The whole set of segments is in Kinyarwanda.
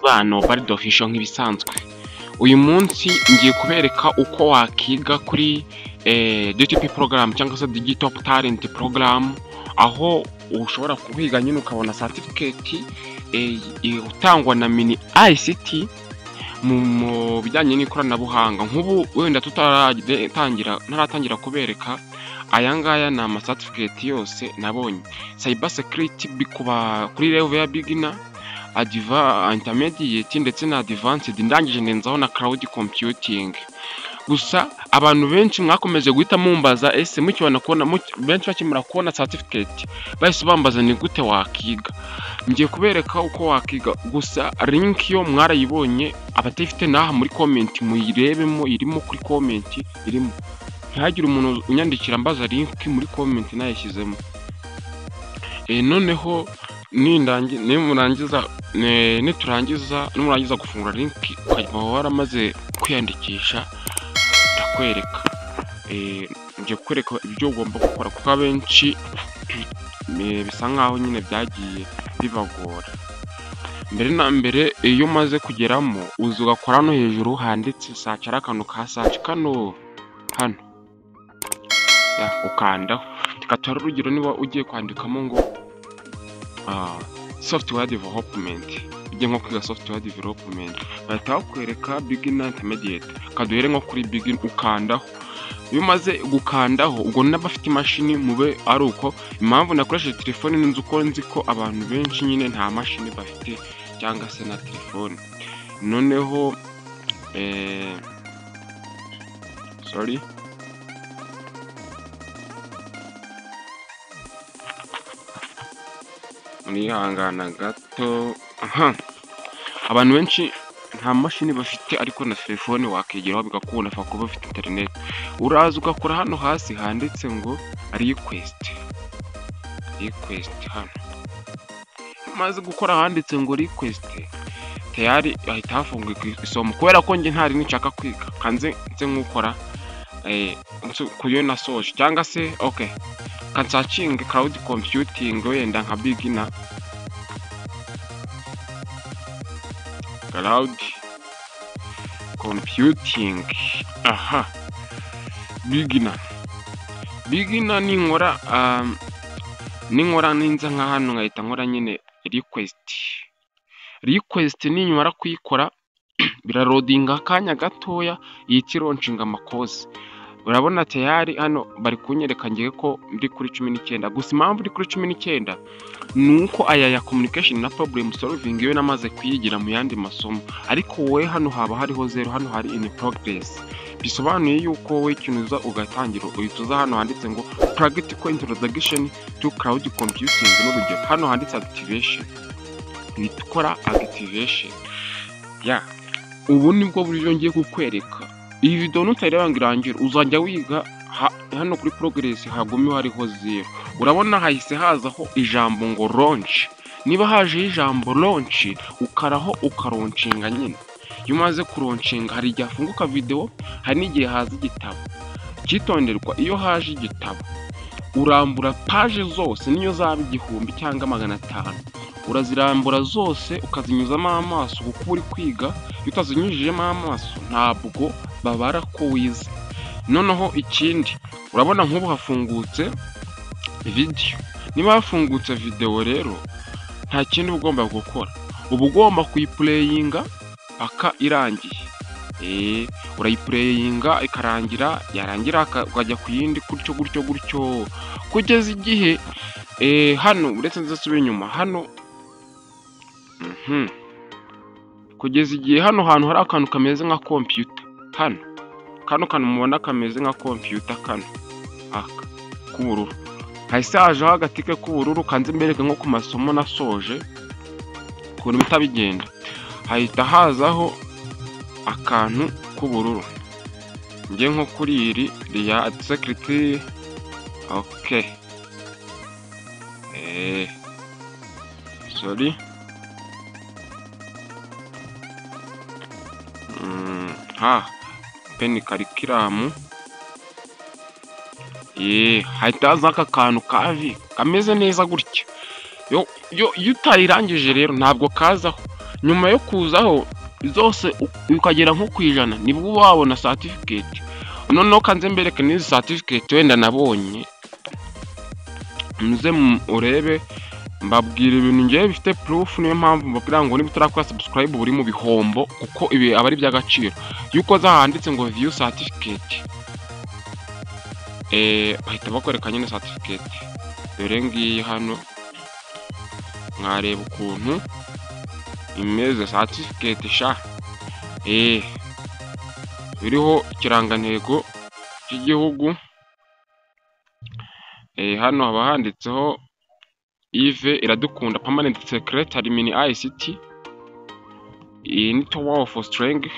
bano Bardo Official nk'ibisanzwe. Uyu munsi ngiye kubereka uko wakiga kuri DTP program cyangwa se Digital Talent program, aho ushobora kuhiga nyine ukabona certificate utangwa na Mini ICT mu bijyanye n'ikoranabuhanga. Nk'ubu wenda ntaratangira kubereka aya ngaya ni ama certificate yose nabonye. Cyber security bikuba kuri level ya beginner, intermediate ndetse na advanced, ndangije ndenzaho na cloud computing. Gusa abantu benshi mwakomeje guhita mumbaza ese mukibona kubona benshi bakimura kubona certificate bahise bambaza ni gute wakiga. Ngiye kubereka uko wakiga, gusa link yo mwarayibonye, abatafite naha muri comment muyirebemo, irimo kuri comment irimo. Ntihagire umuntu unyandikira mbaza link muri comment nayishyizemo. Noneho numurangiza gufungura link ukajya waramaze kwiyandikisha, ndakwereka ngiye kwereka ibyo ugomba gukora, kuko abenshi bisa nkaho nyine byagiye bibagora. Mbere na mbere iyo umaze kugeramo uza ugakora hano hejuru handitse search, ari akantu ka search hano ukandaho. Tukatora urugero niba ugiye kwandikamo ngo software development, ujye nko kwiga software development, bahita bakwereka beginner, intermediate, kaduhere nko kuri beginner ukandaho. Iyo umaze gukandaho ubwo n'abafite imashini mube ari uko. Impamvu nakoresheje telefone n'inzu uko nzi ko abantu benshi nyine nta mashini bafite cyangwa se na telefone. Noneho sorry, unihangana gato. Abantu benshi nta mashini bafite ariko na telefone wakegeraho bigakunda, fa kuba ufite internet. Uraza ugakora hano hasi handitse ngo request hano. Maze gukora handitse ngo request, tayari ahita hafunguka isomo. Kubera ko nge ntari nshaka kwiga kanze nkukora kuyo nasoje, cyangwa se okay searching cloud computing wenda nka beginner, cloud computing. Beginner ninkora ninza nka hano ngahita nkora nyine request. Ninyumara kuyikora birarodinga akanya gatoya, yiti launching amakoze. Urabona tayari hano bari kunyereka ngiye ko ndi kuri 19. Gusa impamvu ndi kuri 19 nuko aya ya communication na problem solving yo namaze kuyigira mu yandi masomo, ariko wowe hano haba hariho 0, hano hari in progress. Bisobanuye yuko wowe ikinuza ugatangira uhituza hano handitse ngo practical introduction to cloud computing, n'urugero hano handitse activation, bitukora activation. Ubu nibwo buryo ngiye kukwereka. Iyi video nutayireba ngirangira uzajya wiga hano kuri progress hagumi hariho 0. Urabona hahise hazaho ijambo ngo launch. Niba haje ijambo launch ukaraho ukaronchinga nyine. Iyo umaze kuronchinga hari igihe afunguka video, hari n'igihe haza igitabo. Kitonderwa iyo haje igitabo urambura page zose, niyo zaba 1000 cyangwa 500, urazirambura zose ukazinyuzamo amaso, kuko uri kwiga. Iyo utazinyujijemo amaso ntabwo babara ko wize. Noneho ikindi, urabona nk'ubu hafungutse video. Niba hafungutse video rero nta kindi ugomba gukora, uba ugomba kuyiplayinga paka irangiye. Urayiplayinga ikarangira, yarangira ukajya ku yindi gutyo kugeza igihe hano uretse nzasubira inyuma hano kugeza igihe hano hantu hari akantu kameze nka computer. Kano kantu mubona kameze nka computer, kano k'ubururu, hahise hajeho agatike k'ubururu. Kanze mbereke nko ku masomo nasoje ukuntu bita bigenda, hahita hazaho akantu k'ubururu. Ngiye nko kuri iri ya secretary. Okay, sorry, pen curriculum. Hahita haza aka kantu kavi kameze neza gutya. Yo utayirangije rero ntabwo kazaho. nyuma yo kuzaho zose ukagera nko ku 100 nibwo wabona certificate. Noneho kanze mbereke n'izi certificate wenda nabonye, muze urebe mbabwira ibintu ngiye bifite proof. Niyo mpamvu mbabwira ngo niba utarakora subscribe buri mu bihombo, kuko ibi aba ari by'agaciro. Yuko zahanditse ngo view certificate, bahita bakwereka nyine certificate. Dore ngiyi hano mwareba ukuntu imeze certificate sha, biriho ikirangantego cy'igihugu. Hano haba handitseho Yves Iradukunda permanent secretary mini ICT in Tower of Strength,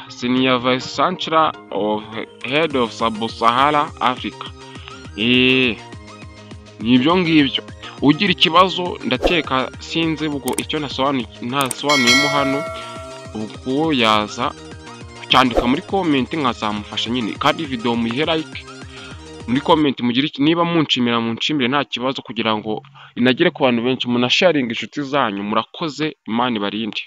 senior vice chancellor of head of Sub-Sahara Africa. Nibyo ngibyo. Ugira ikibazo ndateka sinze ubwo icyo ntasobanuyemo hano, ubwo yaza cyandika muri comment nkazamufasha nyine, kandi video muyihe like muri comment mugira iki. Niba munshimire nta kibazo, kugira ngo inagere ku bantu benshi, munasharinga inshuti zanyu. Murakoze, Imana ibarinde.